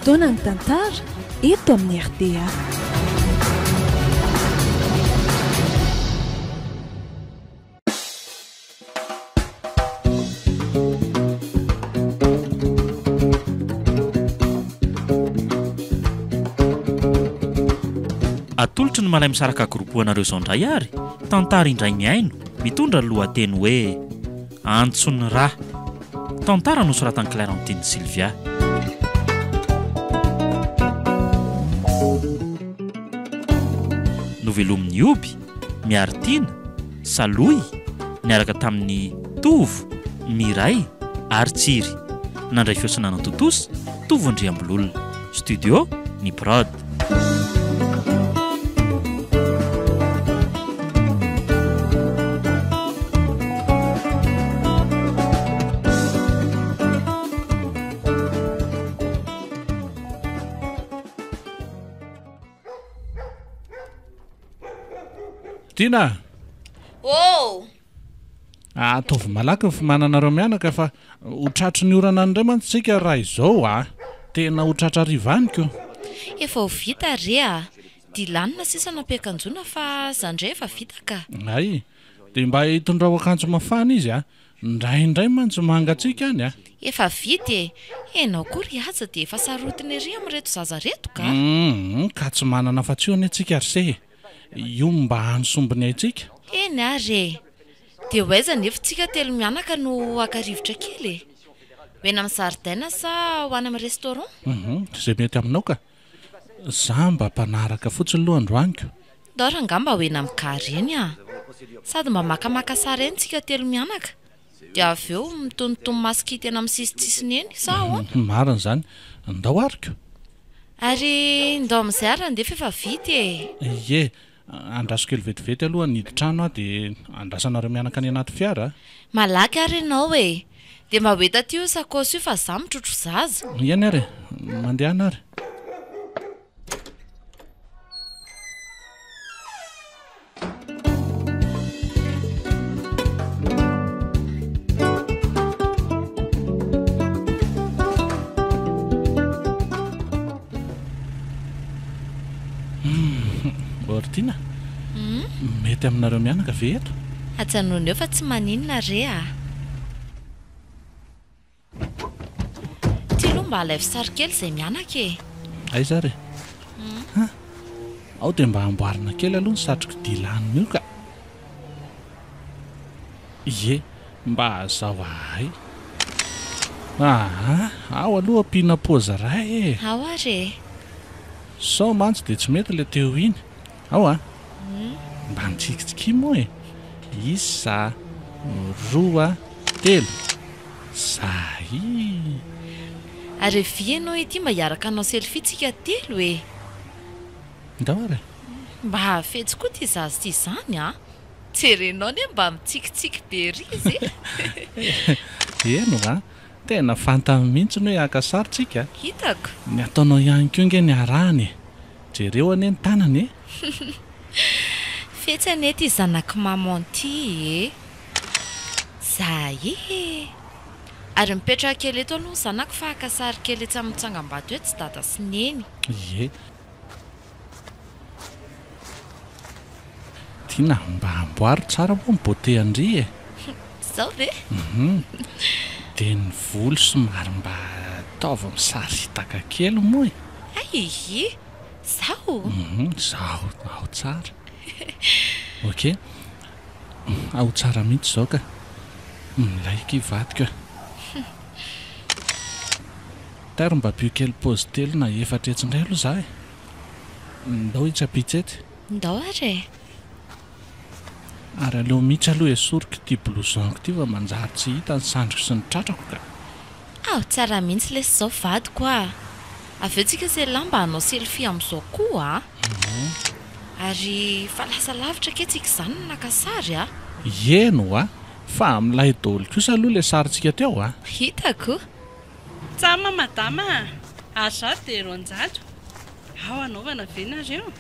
fotoana ny tantara eto amin'ny RTA. Atolotry ny malay misaraka groupoanareo izao indray ary tantara indray miaino mitondra ny lohateny hoe Antsony rà. Tantara nosoratan'i Clarentine Sylvia. Novelomin'ny Oby, Miartina, Saloy niaraka tamin'ny Tovo, Miray ary Tsiry. Nandray fiosana Totosa, Tovo Andriambololona. Studio ny Prod. Tina. Oh. Tovy malaky ny fimananareo mianaka fa hotratry ny orana indray mantsika raha izao tena hotratra rivaniko. Efa ho vita re Dilanina sisa nampiakanjona fa zandray efa vita ka. Ay, dia mba hitondrao akanjo mafana izy indraindray mantsy mangatsika any Efa vita enao kory aza dia efa sarotiny ery amin'reto zaza reto ka. Ka tsy manana fatsiony antsika ry io mba hanosombony antsika. Eny ary dia hoaiza nefa tsika telo mianaka no akarivotra kely Hoena amin'ny zaridaina sa ho any amin'ny restaurant? Izay mety aminao ka. Za mba mpanaraka fotsiny aloha androaniko. Dora angamba hoena amin'ny kary eny sady mba makamaka sara eny tsika telo mianaka. Dia avy eo mitonitony masikity eny amin'ny sisitsisiny eny sa marina izany. Ndao ariko. Ary ndao amin'izay ary andefa efa vita Ie, andraso kely vetivety aloha niditrano dia andrasanareo mianaka any anaty fiara. Malaky ary ianao dia mba hoe taty io sakosy io fa za mitrotro zaza. Iany ary, mandehana ary. Tina, mety aminareo mianaka ve eto? Ajanona eo fa tsy maninona re Ty aloha mba alay fisary kely izay mianaka Aiza re? Ao dia mba amboarina kely aloha ny satroko Dilanina io ka. Ie, mba azao ahay. Ao aloha ampiana pôza ray Ao ary sao mantsy dia tsy mety ilay teo iny. Ao mba mitsikitsiki moa Isa, roa, telo. Zay. Ary vi ianao ity mba hiaraka anao selfie tsika telo Ndao ary. Mba hafetsy koa ty zaza ty izany Jerenao ne mba mitsikitsiky be ry izy Eno tena fantany mihitsy hoe haka sary tsika. Hitako. Ny ataonao ihany koa nge ny arahany. Jereo ane ny tanany Fetsy ane ty zanaky maman ty Zay Ary mipetraka kely eto aloha zanako fa haka sary kely etsy amin'ny tsangam-bato tsy dada sy neny. Ie. Tina mba amboary tsara moa mibote andry Zao ve? Dia ny volo somary mba ataova misaritaka kely moa Ay, zao? Zao, ao tsara. Ok. Ao tsara mihitsy zao ka. Milaika ivadika. Taro mba bio kely pôzy telo na efatra etsindray aloha za Ndao hitsapitsety. Ndao ary Ary aleo mihitsy aloha esoriko ty blouson ty fa manjary tsy hita ny sandriko sy ny tratrako ka. Tsara mihitsy lesy zao vadiko Avy eo tsika izay lamba hanao selfie amin'izao koa Ary fa lasa lavitra ke tsika izany no naka sary Eno fa amin'ilay daholo kosa aloha ilay sarintsika teo Hitako. Tsama madama ary za dia ronjato ao anaovana ve nareo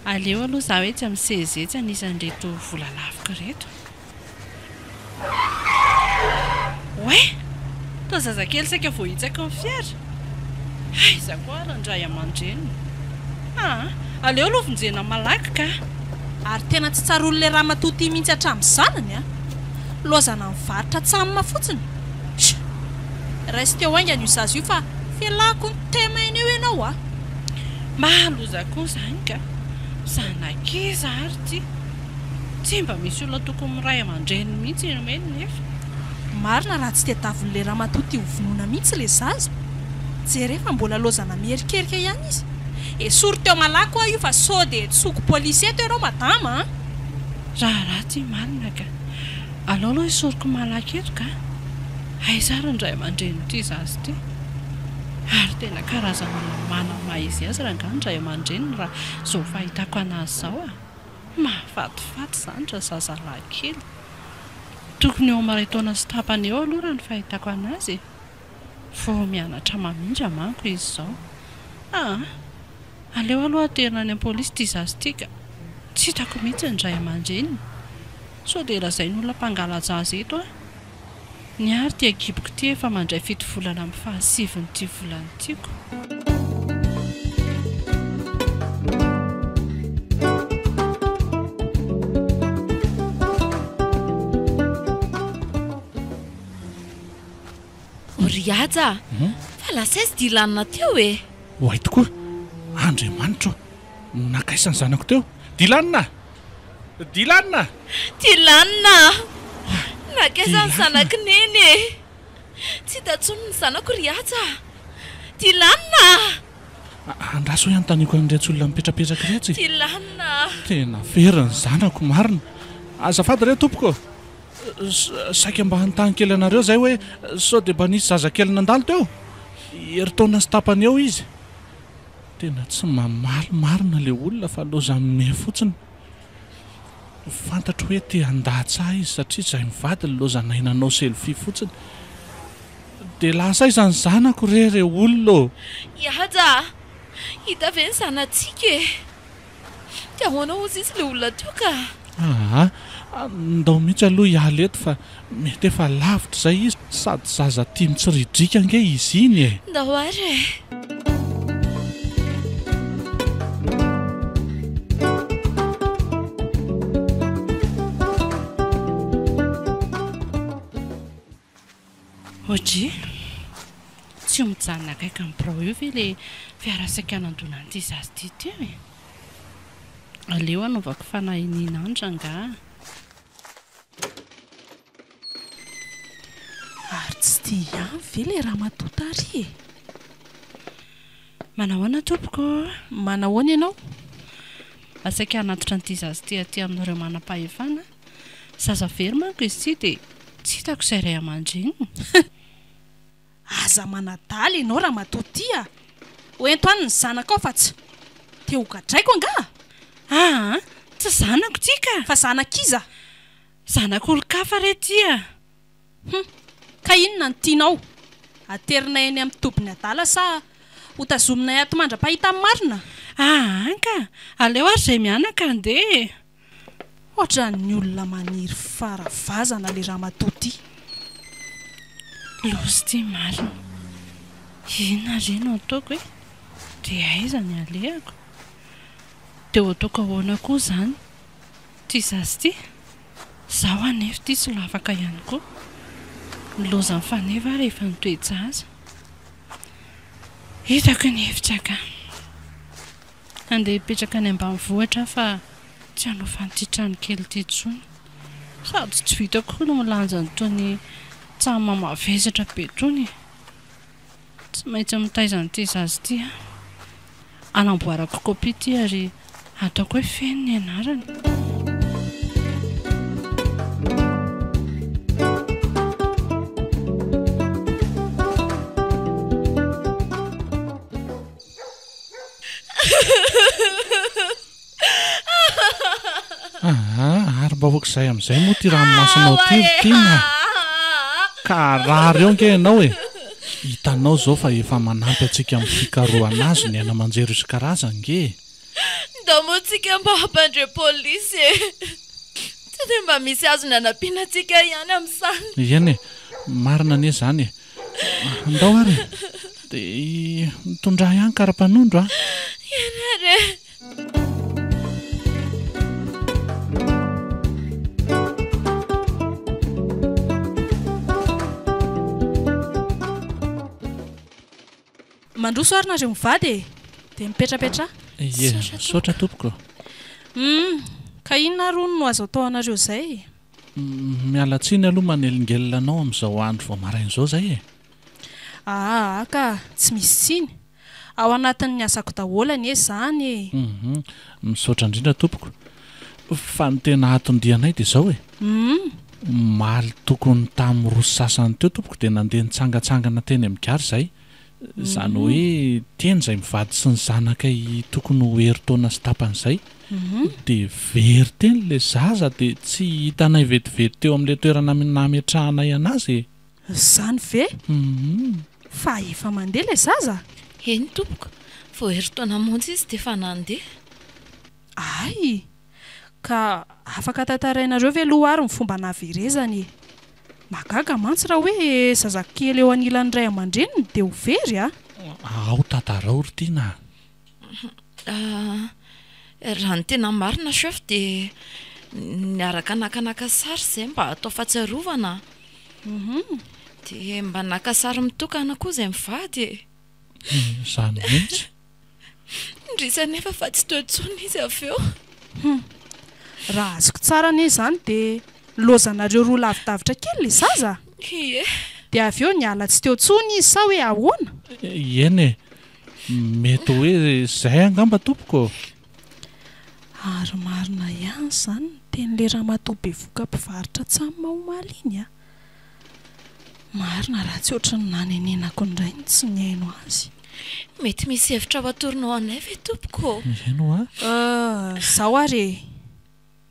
aleo aloha za hoe tsy am'sezetsy anisan'reto vola lavaka reto Toa zazakely saika voahitsaka ny fiara aiza koa randray aman-dreny aleo aloha vonjena malaky ka ary tena tsy tsara olon'le raha matoty mihitsy hatramin'ny zanany a lozana mivarotra tsamina fotsiny raisy teo aingany io zazy io fa fialako ny temaina eo ianao a mahaloza koa zany ka zanakeza ary ty tsy mba misy olona tokony miray aman-dreny mihitsy nomeny nefa marina raha tsy tetavon'le raha matoty hovonoana mihitsy le zaza jerefa mbola lozana mierikerika ihany izy sory teo malako a io fa sao de tsoko polisy eto ianao madama raha ty marina ka alao aloha isoriko malaky eto ka aiza randray aman-dreny ty zazy ty ary tena karazana mana maizy azy raha ngandray aman-dreny raha zao fahitako anazy zao mahafatifaty zany raha zazalahy kely tokony eo maray taona sy tapany eo aloha raha ny fahitako anazy vao mianatra mamindra manko izy zao aleo aloha aterina any am-polisy ty zazy ty ka tsy hitako mihitsy ndray aman-dreny sao de lazain'olona mpangalajazy eto ny ary ty agiboko ty efa mandray fito volana amin'ny fahasiviny ty volany tiako riaja fa lasaizy dilanina teo hoay tokoa Andriamanitra nakaisany zanako teo dilanina dilanina nakaisany zanako neny tsy tatsony ny zanako riaja dilanina andraso ihany taniko an'iretsy olona mipetrapetraka iretsy dilanina tena veriny zanako marina azafady re tompoko saika mba hanontany kely anareo zay hoe sao de mba nisy zazakely nandalo teo eritaona sy tapany eo izy tena tsy mamaly marina le olona fa loza me fotsiny fantatro hoe te handatsa izy satria zay mivady ny lozanainanao selfie fotsiny de lasa izany zanako re olona ihaja hita ve ny zanatsika ty ahoana ozy izy le olona teo ka ndao mihitsy aloha hialy eto fa mety efa lavitra zay izy sady zaza tia mitsiridrika nge izy iny ndao ary oji tsy mijanona akaika amin'ny birao io ve le fiarasaika anandona an'ity zazy ty teo aleo anaovako fanahiniana andra nga ary tsy tia ihany ve le raha matotary manahoana tompoko manahoana ianao asaika anatitra n'ity zazy ty aty aminareo manam-pahefana zaza very manko izy ty de tsy hitako izay ray aman-dreny aza manadaly ianao raha matoty hoento any ny zanako ao fa tsy te hogadraiko anga tsy zanako ty ka fa zanakiza zanak'olo-kafa re tya ka inona ny tianao aterina eny amin'ny tobiny adala sa hotazominay ato mandra-pahita amin'ny marina ka aleo ary izay mianaka andeha ohatra ny olona maniry faravazana le raha matoty lozy ty marina inona reny ao ataoko hoe de aiza ny alehako de ho ataoko ahoana koa zany ty zazy ty zaho anefa ty sy lo afaka ihany koa miloza ny faneva rehefa nitoejaza hitako ny hevitraka andeha hipetraka any ambanivohitra fa tsy hanao fantitrany kely ty tsony sady tsy vitako no milanja nytony tsama mavezatra be tony tsy maintsy mitaizany ty zazy ty anamboarako kopy ty ary ataoko hoe feno ny anarany ary mba hoak'izay amin'izay moa ty ranomasinao tytina ka raha reo nke ianao hitanao zao fa efa manampy atsika amin'ny fikaroana azy ny aina manjery izy karazany nge da moatsika mba hampandre polisy tsy de mba misy azo ny anampianatsika ihany amin'izany eny marina anie zany andao ary dia mitondra ihany kara-panondro a. Ianare. Mandroso ary nareo mivady e dia mipetrapetra. Saotra tompoko. Ka inona ro no azo atao anareo izay? Mialatsiny aloha manelingelina anao amin'izao andro vao maraina izao izay e. Ka tsy misy tsiny. Ao anatin'ny asako daholany izany e. Misaotra indrindra tompoko. Fa ny tena atondianay dia izao e. Maly tokony tamin'ny roso sasany teo tompoko dia nandeha nitsangatsangana teny amin'ny gary izay. Izany hoe teny izay mivady sy ny zanakay tokony ho herintaona sy tapany izay. Dia very teny ilay zaza dia tsy hitanay vetivety teo amin'ilay toerana nametrahanay anazy e. Izany ve? Fa efa mandeha ilay zaza? Eny tompoko, vao herintaona montsy izy dia efa nandeha. Ay, ka afaka tantarainareo ve aloha ary ny fomba nahaverezany e? Magaga mantsy raha hoe zazakely eo anilan'ny ray aman-dreniny dia ho very a? Ao tantarao ry tiana. Raha ny tena marina chef dia niaraka nakanaka sary izay mba atao fahatsiarovana. Dia mba naka sary mitokana koa izay mivady e. Izany mihitsy. Ndrisany nefa fa tsy teo intsony izy avy eo. Raha azoko tsara anie izany dia lozanareo roa lavidavitra kely ilay zaza. Ie. Dia avy eo niala tsy teo intsony izy sa hoe ahoana? Eny e, mety hoe izay angamba tompoko. Ary marina ihany izany tenin'ilay ramatoa bevoka mpivarotra tsamima omaly iny a. Marina raha tsy ohatran'ny nanenenako indray tsy niaino azy. Mety misy hevitra ho atoronao anay ve tompoko? Eno a? Zaho ary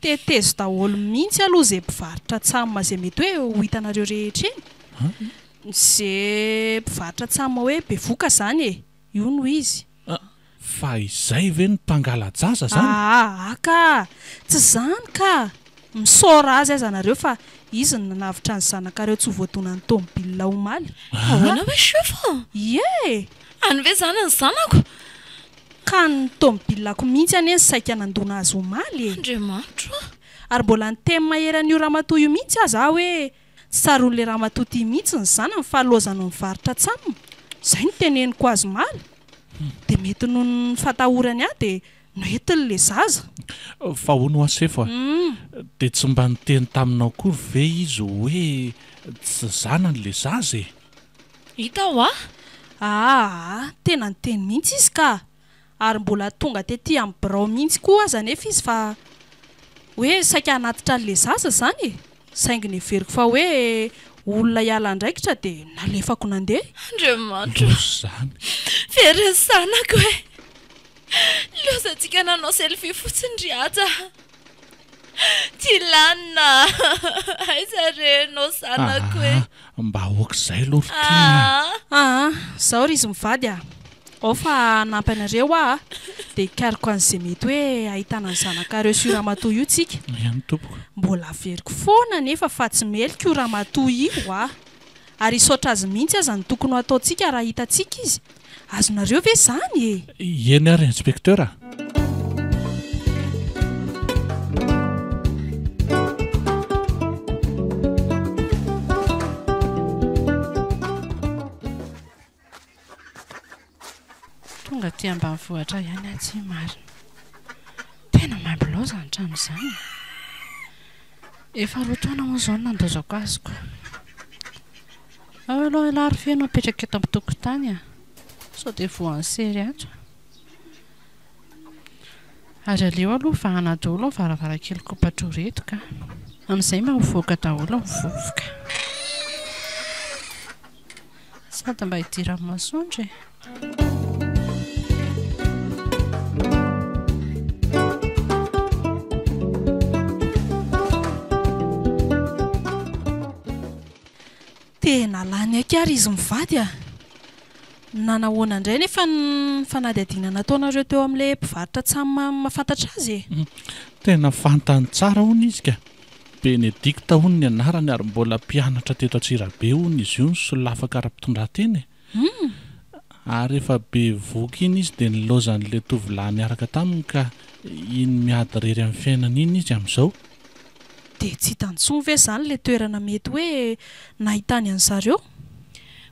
tetezo daholo mihitsy aloha izay mpivarotra tsamima izay mety hoe ho hitanareo rehetra eny. Izay mpivarotra tsamima hoe bevoka izany e, io no izy. Fa izay ve ny mpangala-jaza izany? Ka tsy izany ka. Misaora azy aza nareo fa izy ny nanavitra ny zanakareo tsy ho voadonan'ny tômôbilina omaly. Ahoana hoe chef? Ie. Any ve zany ny zanako? Ka ny tômôbilinako mihitsy anie ny saika nandona azy omaly e. Andriamanitra. Ary mbola ny teny maheran'io ramatoa io mihitsy aza hoe tsy tsaroan'ilay ramatoa ity mihitsy ny zanany fa lozana mivarotra tsamima. Izay ny teneniko azy omaly. Dia mety noho ny fatahorany ahy dia noentin'ilay zaza. Fa hono asefo a. Dia tsy mba niteny taminao kory ve izy hoe tsy zanan'ilay zaza e? Hita ho tena niteny mihitsy izy ka. Ary mbola tonga tetỳ amin'ny birao mihitsy koa aza nefa izy fa hoe saika hanatitra an'ilay zaza izany e. Saingy neveriko fa hoe olona hiala andraikitra dia nalefako nandeha. Andriamanitra. Izany. Very zanako e. Lozantsika nanao selfie fotsiny ry aja. Tsy lanina. Aiza renao zanako e. Mba aok'izay aloha ry tiana. Zaho ry izy mivady a. Ao fa hanampy anareo dia hikariko an'izay mety hoe ahitana ny zanakareo sy io ramatoa io tsika. Ihany tompoko. Mbola veriko foana nefa fa tsy melika io ramatoa io a. Ary isotra azy mihitsy aza ny tokony ho ataontsika raha hitantsika izy. Azonareo ve izany e? Eny ary inspektera. Tonga ty ambanivohitra ihany atsy marina. Tena mampilaoza ny trano izany. Efa roataona moa izao nandozako azoko. Aloha lary feno apetraka eto amin'ny tokotany a. Sao dia voan'ny sery ato. Ary aleo aloha vahana daholo ny varavarankely kopatro-reto ka. Amin'izay mahovoaka daholo ny vovoka. Sady mba hidiran'ny masoandro e. Tena lany aky ary izy mivady a. Nanahoana indray nefa ny fanadihadiana nataonareo teo amin'ilay mpivarotra tsamima mahafantatra azy e. Tena fantany tsara hono izy ka. Benedikta hono ny anarany ary mbola mpianatra teto Antsirabe hono izy io ny solafaka ara-pitondran-teny. Ary efa be voky iny izy dia nilozan'ilay tovolahy niaraka taminy ka iny miady rery amin'ny fiainana iny izy amin'izao. Dia tsy hitantsoa ve izany ilay toerana mety hoe nahitany an'zareo?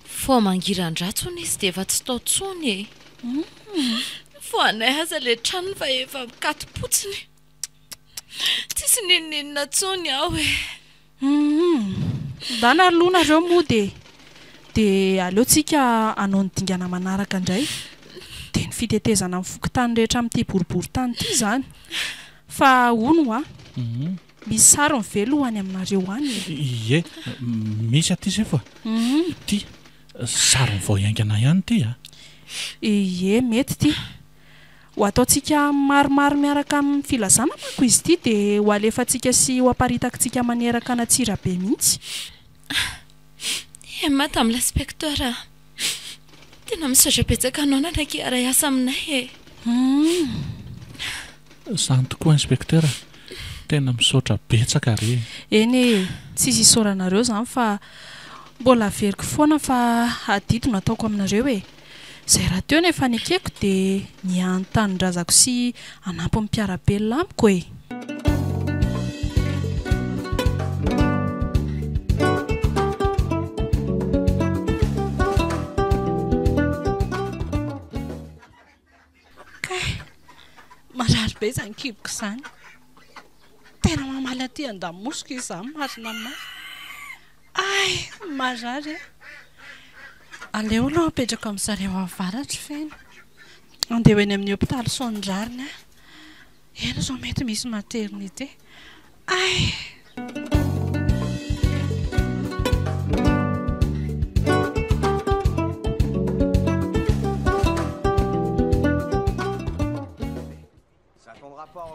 Fo mangiran-dratsony izy dia efa tsy tao tsony e. Fo anay aza ilay trano fa efa mikatopotsiny. Tsisy ninninina tsony aho e. Ndana alohanareo moa dia aleontsika hanao ny dingana manaraka indray. Dia ny fitetezana amin'ny fokontany rehetra amin'ity boriboritany ity izany. Fa hono misy sary mivelo ho any aminareo any. Ie, misy aty izay fa. Ty sary vao iaingana ihany ity a. Ie, mety ity. Ho ataontsika maromaro miaraka amin'ny filazana manko izy ity dia ho alefantsika sy ho aparitakintsika maneraka Antsirabe mihitsy. Mata amin'ny inspektora. Tena misaotra betsaka anao nanaky ara-asa aminay e. Izany tokoa inspektera. Tena misaotra betsaka re. Eny tsisy isaoranareo izany fa mbola averiko foana fa adidy no ataoko aminareo e. Izay raha teo nefa nekeko dia ny antanindrazako sy hanampy ny mpiarabelona amiko e. Marary be izany kiboko izany. Tena mamaly aty an-damosika izany marina anay. Ay, marary e. Aleo aloha apetraka amin'zareo avaratra fena. Andeha eny amin'ny hôpitaly Sondrarina. Eny izao mety misy maternité. Ay.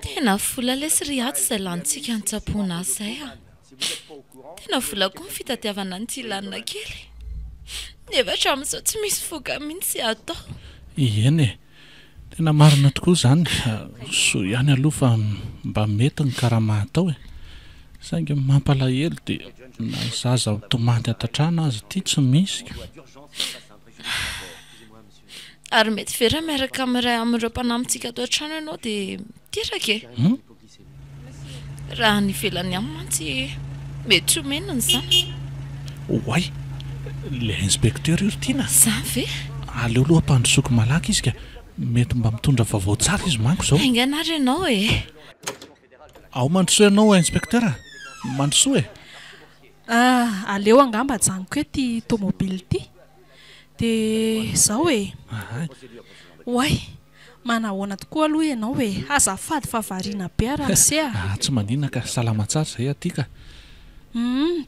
Tena vola lesy riaty izay lantsika an-tsapoana izay a. Tena vola koa ny fitatiavana ny lanina kely. Nefa hatramin'izao tsy misy voka mihitsy atao. Eny e, tena marina tokoa izany. So ihany aloha fa mba mety ny karama atao e. Saingy mampalahelo dia na zaza tomandy atatrana azy ity tsy misy. Ary mety vera miaraka amin'iray amin'ireo mpanamintsika ato an-trano ianao dia tiraka e. Raha nivelany amin'ny mantsy mety homenina izany. Oay, ilay inspektera io tiana. Izany ve? Aleo aloha ampandrosoako malaky izy ka mety mba mitondra vaovao tsara izy manko izao. Ainganary ianao e. Ao mandrosoa ianao inspektera. Mandrosoa e. Aleo angamba ajanoko ety tomobily ity. Dia izao e. Oay, manahoana tokoa aloha ianao e. Azafady fa variana be raha misy a. Tsy manina ka salama tsara izay aty ka.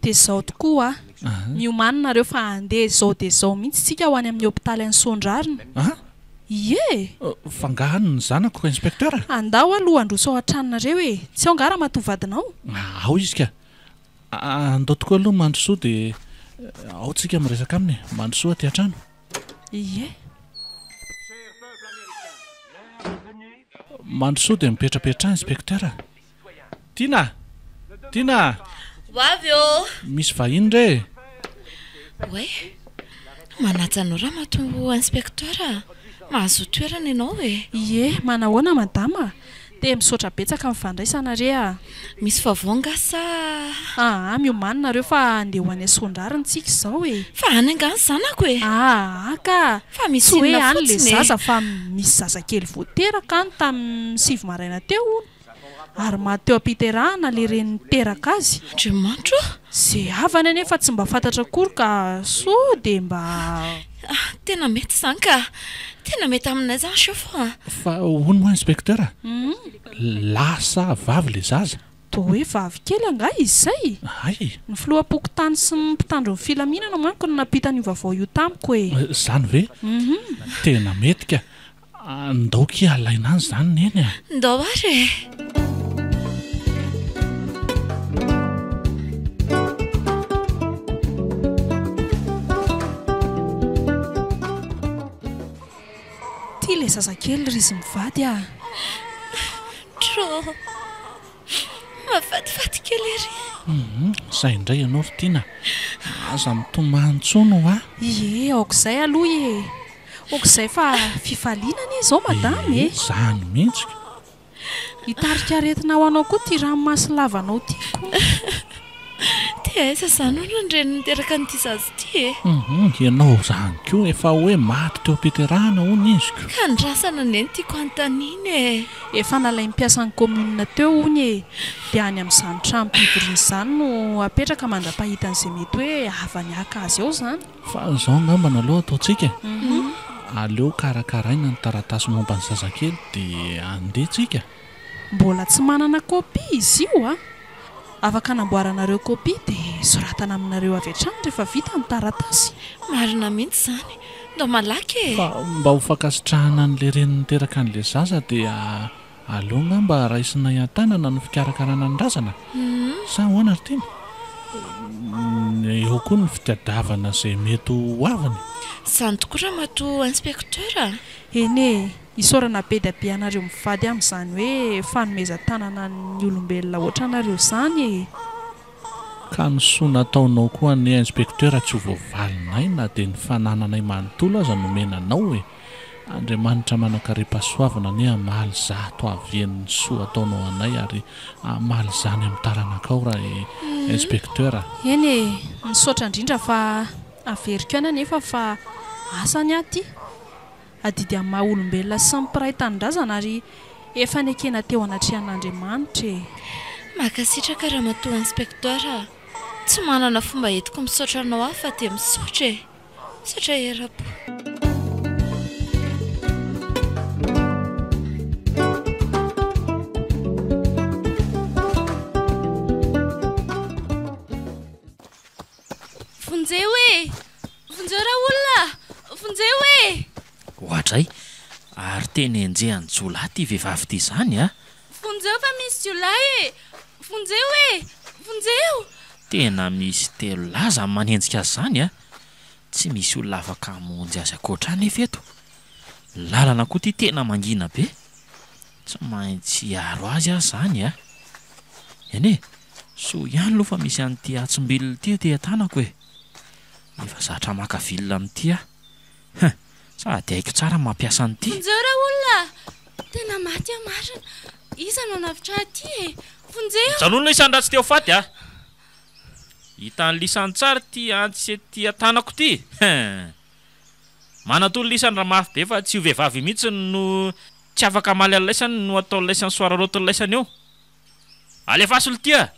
Dia izao tokoa miomanina reo fa handeha izao dia izao mihitsy tsika ho any amin'ny hôpitaly any Sondrarina. Ie. Fangahany ny zanako inspektera. Andao aloha androso ao an-tranonareo e. Tsy ao ngara matovadinao. Ao izy ka. Andao tokoa aloha mandrosoa dia ao tsika miresaka aminy. Mandrosoa aty an-trano. Ie. Mandrosoa dia mipetrapetra inspektera. Tiana. Hoavy ô. Misy vahiny re. Oe, manajanao raha mato inspektora. Mahazo toerana ianao e. Ie, manahoana madama? Dia misaotra betsaka amin'ny fandraisana re a. Misy vavaonga sa? Miomanina reo fa andeha ho any Sondrarina tsika izao e. Fa any angany zanako e. Ka fa misy tsy hoe inona any le fotsiny e. zaza fa misy zazakely voateraka any tamin'ny 7 maraina teo. Ary mateo am-piterahana le reny niteraka azy. Andriamanitra. Izay havany anefa tsy mba fantatra akory ka so dia mba tena mety izany ka. Tena mety aminay izany shofa. Fa hono moa inspektera. Lasa vavy le zaza. toa hoe vavy kely angah izy izay. Ny filoham-pokotany sy ny mpitandro ny filaminana manko no nampita ny vaovao io tamiko e. Izany ve? Tena mety ka. Ndaoky alaina any izany neny a. Ndao ary. Ty le zazakely rizy mivady a. Tro. Mafatifaty kely ery. Izay indray ianao ry Tiana. Aza mitomany tsono a. Ie, aok'izay aloha e. ok'izay fa fifalinana izao madamy e Zany mihitsika. hitarika aretina ho anao koa ty ranomasy lavanao tiako dia aiza izany ho nandreny niteraka n'ity zazy ty e Ianao zany koa efa hoe maty teo am-piterahana hono iziko. ka ndrasana neny tiako antaniny e efa nalay mpiasan'ny kommune teo hony e dia any amin'izany trano-pivoriana izany no apetraka mandra-pahitan'izay mety hoe avany aka azy eo zany Fa izao ngambana aloha ataontsika. Aleo karakaraina ny taratasy momba ny zazakely dia andehitsika. mbola tsy manana kopia izy io a afaka namboaranareo kopia dia soratana aminareo avy hatrany rehefa vita ny taratasy marina mihitsy izany ndo malaky e Fa mba ho fakasitrahana n'le reny niteraka an'le zaza dia aleo ngamba raisina iantanana no fikarakarana ny razana. Sa hoana ry teny? Eo koa ny fitiadavana izay mety ho avany. izany tokoa raha mato inspektera eny e isaorana be da be anareo mivady amin'izany hoe fanomezan-tanana ny olombelona oatra anareo izany e Ka ny soa nataonao koa ny inspektera tsy ho voavalinay na dia ny fanananay manontolo aza nomenanao e. Andriamanitra manakariam-pahasoavana ny hamaly zato avien'ny soa ataonao anay ary hamaly izany amin'ny taranakao raha inspektera. eny e nisaotra indrindra fa averiko ana nefa fa asany aty adidy amin'ny maha olombelona sy ny mpiray tanindrazana ary efa nekena teo anatrehan'Andriamanitra e makasitraka raha matoa inspektera tsy manana fomba entiko misaotra anao aho fa dia misaotra e saotra erapo Vonjeo e vonjeo raha olona vonjeo e Ohatray, ary teny enjehany jolahy ty vehivavy ty izany a. vonjeo fa misy jolahy e vonjeo e vonjeo Tena misy telo laza manenjika azy izany a. Tsy misy olona afaka hamonjy azy akoatrany nefa eto. Lalana koa ty tena mangina be. Tsy maintsy hiaro azy azy izany a. Eny e, so ihany aloha fa misy an'ity atsimbilona ity aty an-tanako e. Efa zatra maka vilona amin'ity a. Sady haiko tsara mampiasa an'ity. vonjeo raha olona tena maty amarina iza no navitra aty e vonjeo Janonona isany raha tsy teo faty a. Hitan'ny lisany tsara ty antsy ty an-tanako ty. Manatolo lisany raha mafy be fa tsy ho vehivavy mihitsy no tsy afaka maly alaisany no atao laisany soararotony laisany eo. Alefasy olo ty a.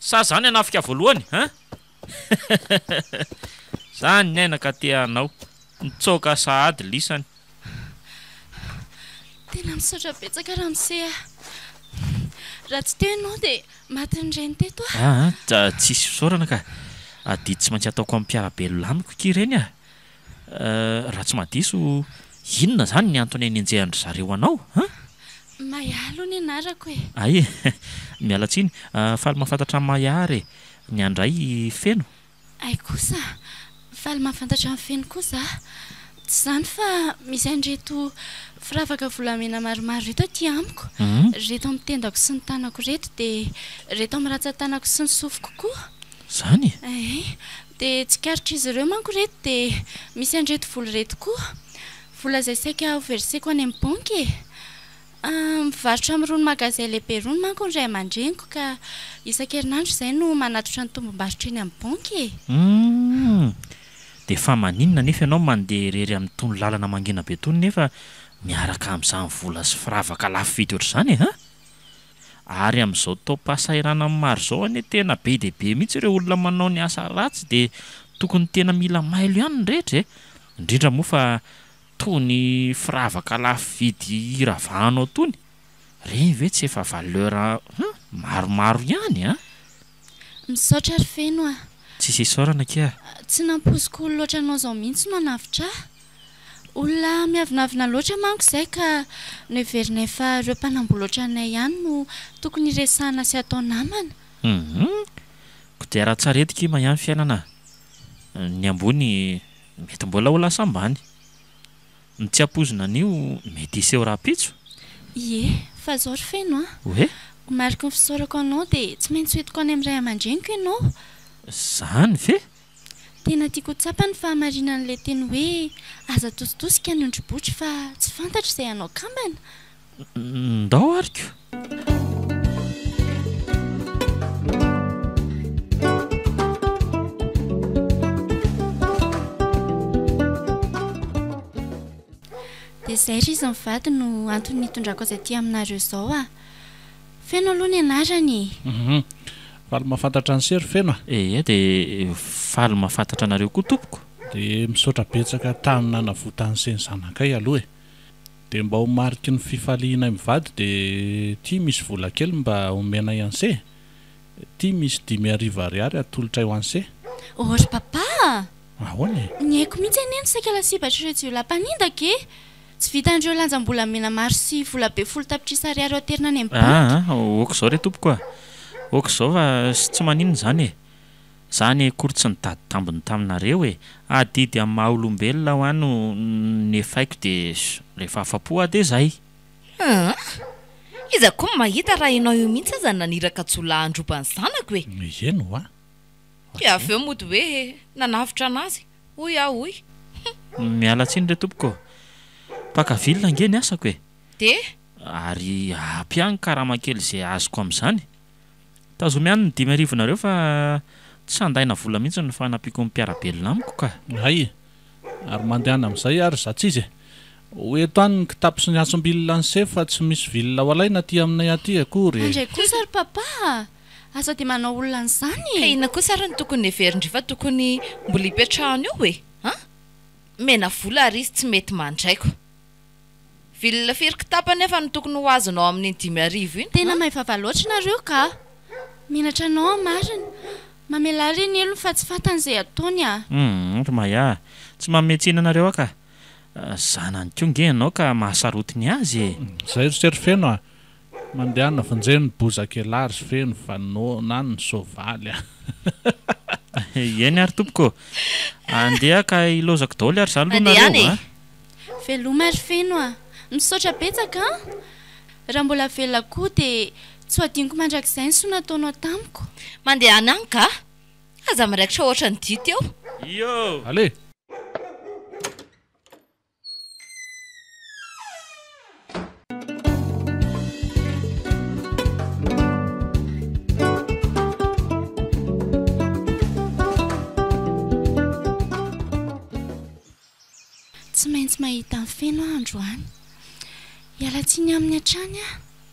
Sa zany anafika voalohany Zany ny aina ka te anao nitsoka sahady lisany. tena misaotra betsaka raha miseha raha tsy teo ianao dia maty ny reny teto Tsisy fisaorana ka. Ady tsy maintsy ataoko amin'ny mpiarabelo lamiko ky ireny a. Raha tsy madiso inona zany ny antony nenjehany zareo anao Mahalo ny anarako e Ay mialatsiny faly mahafantatra amin'ny mahary ny andray feno. ay kosa faly mahafantatra amin'ny feno kosa tsy zany fa misy an'reto firavaka volamena maromaro reto aty amiko reto amin'ny tendako sy ny tanako reto dia reto amin'ny ratsan-tanako sy ny sofiko koa Zany dia tsikaritra izy ireo manko reto dia misy an'reto vola reto koa vola izay saika ho verseko any amin'ny banky mivarotra amin'irony magazay lehibe irony manko ny ray aman-dreniko ka isan-kerinandro izay no manatotra ny tombom-barotra eny amin'ny banky Dia fa maninona nefa ianao mandeha irery amin'ny tony lalana mangina be tony nefa miaraka amin'izany vola sy firavaka lafo vidy ohatr'izany ary amin'izao taom-pahasairana maro izao anie tena be dia be mihitsy ireo olona manao ny asa ratsy dia tokony tena mila mailo ihany ny rehetra indrindra moa fa tony firavaka lafo vidy iravahanao tony reny ve tsy efa valeur maromaro ihany misaotra ry feno Tsisy isaorana kia. Tsy nampoziko olo loatra anao izao mihitsy no navitra olona miavinavina loatra manko izay ka noheverinay fa ireo mpanambola anay ihany no tokony resahana sy atao namana Kodiaran-tsaretika ma ihany fiainana. Ny ambony mety mbola ho lasa ambany. Ny tsy hampozina an'io mety iseho raha-pitso. Ie, fa zao ry feno Hoe? Mariky ny fisaorako anao dia tsy maintsy hoentiko any amin'ny ray aman-dreniko ianao. Zany ve? tena tiako tsapa ny fahamarinan'ilay teny hoe aza tositosika ny ondribotry fa tsy fantatra izay anao kambana. Ndao ariko. dia izay ry izy mivady no antony nitondrako azy aty aminareo izao a. Feno aloha ny anarany. Faly mahafantatra ny sery feno a. Dia faly mahafantatra anareo koa tompoko. Dia misaotra betsaka tamina navotan'ny seny zanakay aloha dia mba ho mariky ny fifaliana mivady dia tia misy vola kely mba omena ianse. Tia misy 5,000 ariary atolotra eo anse. Ohatra papa. Ahoana e? Ny haiko mihitsy aneny saika lasibatra ireo jiolahy mpanindaka e. Tsy vitandreo lanjam-bola mena maro sy vola be 10 tapitrisa ariary ao aterina any amin'ny banky. Oka izao re tompoko a. Oka izao fa tsy maninona izany e. Zany kory tsy nitady tambiny taminareo e. Adidy amin'ny maha olombelona ho any ny efaiko dia rehefa afa-po dia izay. Iza koa mahita raha ianao io mihitsy aza naniraka jolahy androban'ny zanako e. Eno a. Dia avy eo mody hoe nanavitra anazy. Hoy aho hoy. Miala tsiny re tompoko. Pakavilona nge ny asako e. Dia ary ampiany karama kely izay azoko amin'izany. Tazomy ihany ny 5,000 nareo fa tsy andaina vola mihitsy ny fanampiako ny mpiarabelona amiko ka. Ay, ary mandehana amin'izay ary zatsy izy e. Hoeto any ny kitapo sy ny asombilona ny se fa tsy misy vilona ho alaina aty aminay aty akory. Andray kosa ry papa. Asa dia manao olona n'izany. Ka ina kosa ary ny tokony heverindry fa tokony mbola hipetrahany io e. Mena vola ary izy tsy mety mandraiko. Vilona firy kitapo nefa ny tokony ho azonao amin'ny 5,000 iny. Tena mahivava loatra nareo ka. Menatra anao marina. Mamela ry ny elony fa tsy fantan'izay ataony a. Maya, tsy mametsina anareo aka. Zanany koa nge ianao ka mahasarotiny azy e. Izay ry sery feno a. Mandehana vonjeny bozakely sy feno fa na ny soavaly a. Eny ary tompoko. Andeha ka ilozako daholo ary izany aloha nareo. Veloma ry feno a. Misaotra betsaka a. Raha mbola velona koa dia tsy ho adiniko mandrakizay ny soa nataonao tamiko. Mandehana any ka? Aza miraikitra ohatra ny dito eo. Yo! Ale! Tsy maintsy mahita ny feno androany. Hialatsiny amin'ny hatrany a.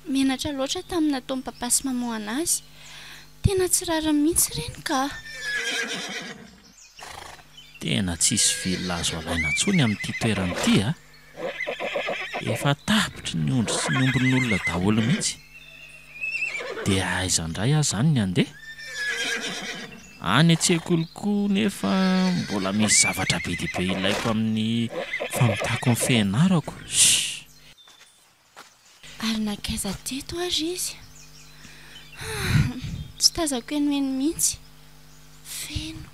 Menatra loatra tamin'ny nataon'ny papa sy mama anazy. Tena tsy rara mihitsy ireny ka. Tena tsisy vilona azo alaina intsony amin'ity toerana ity a. Efa tapitry ny ondry sy ny ombin'olona daholo mihitsy. Dia aiza indray aho izany ny andeha. Any an-tsekoly koa nefa mbola misy zavatra be dia be ilaiko amin'ny famitako ny fianarako. Ary nakaiza teto ary izy. Tsy tazako eny eny mihitsy. Feno.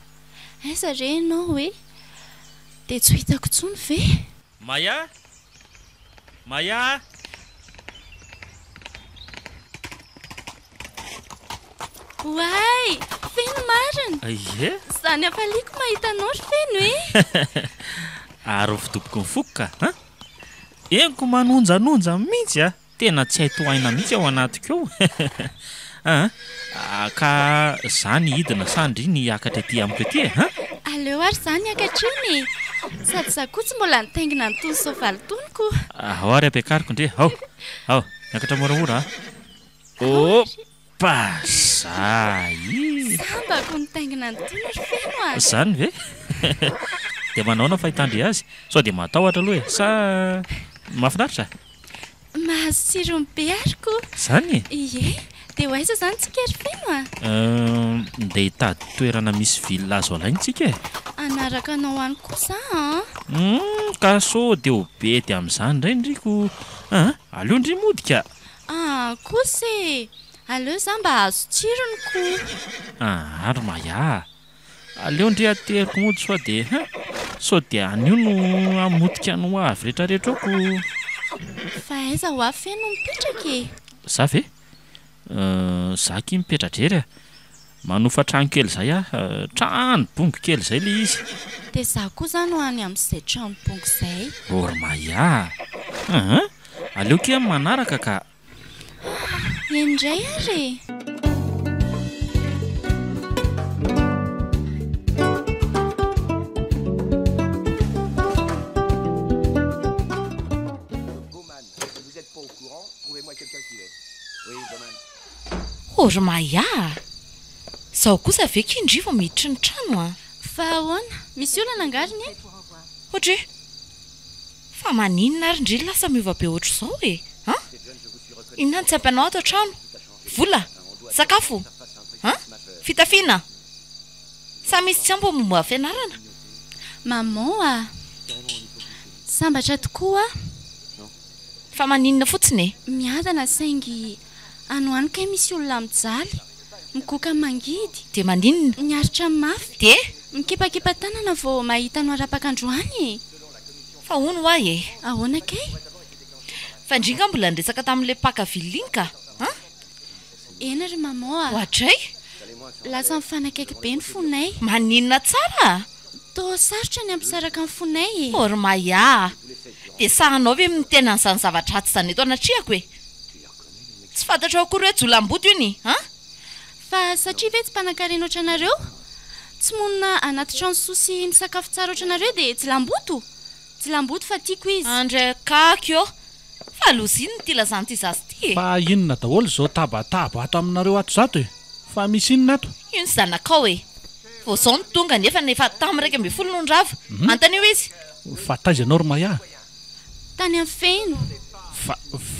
Aiza re ianao hoe? Dia tsy hitako intsony ve? Maya? Maya? Oay! Feno marina! Ie? Zany afaliako mahita anao ry feno e! Ary fidoboko ny foko ka? Eniko manonjanonja mihitsy a. Tena tsy hay tohaina mihitsy ao anatiko eo. Ka zany hidina sandry ny hiakatra ety amiko ety e. Aleo ary zany hiakatra iny. Sady za koa tsy mbola nitaingina nytony soavaly toniko. Ao ary ampiakariko ndre. Ao, miakatra moramora. Opa! Zay! Sambako nitaingina nytony ry feno azy. Zany ve? Dia manaona fahitandry azy. Sao dia matahotra aloha e. Sa mahafinaritra? Mahazo tsirony be ariko. Zany? Ie, dia ho aiza zany tsika ry feno a? Ndeha hitady toerana misy vilona azo alaina tsika e. Anaraka anao any kosa Ka so dia ho be dia amin'izany indray ndriko. Aleo ndry modika. Kosa e. Aleo za mba azo tsirony koa. Ary maya. Aleo ndry ateriko mody sao dia anio no amotika no avy rehetrarehetra ako. Fa aiza ho avy feno mipetraka e. Za ve? Za ky mipetra drery a. manofa trano kely izay trano bongo kely izay le izy. dia za koa zany ho any amin'izay tranobongo izay. Ormaya aleoke manaraka ka indray ary Ormaya zaho kosa veka indrivo miditry ny trano fa ahoana misy olana angariny e ohatry fa maninona ary indriny lasa miova be ohatr' izao inona ny tsy ampianao ato trano vola sakafo fitafiana sa misy tsy ambo momba fianarana maman sambatra tokoa fa maninona fotsiny miadana saingy anoany kay misy olona mijaly mikoka mangidy dia maninona miaritra mafy dia mikipakipa tanana vao mahita no arapak'androany fa hono hoay ahoana kay fa indringa mbola niresaka tamin'ilay paka vilinka ena ry maman ohatray lasa mifanakaiky be ny fonay maninona tsara to sarotra ny ampisaraka ny fonay Ormaya dia sahanao ve mitena n'izany zavatra aty izany eto anatriako tsy fantatra akory hoe jolam-boto io ny fa satria ve tsy mpanan-karena oatra anareo tsy monina anaty trano sosy misakafo tsara oatra anareo dia jilamboto fa tiako izy andray kaky eo fa loziny ny ty lazany ty zazy ty fa inona daholo zao tabataba ato aminareo ato zato fa misy inona ato io ny zanakao vao zao ny tonga nefa tamin'ny 1 nondrava antan'io izy fa taiza Ormaya tany amin'ny feno fa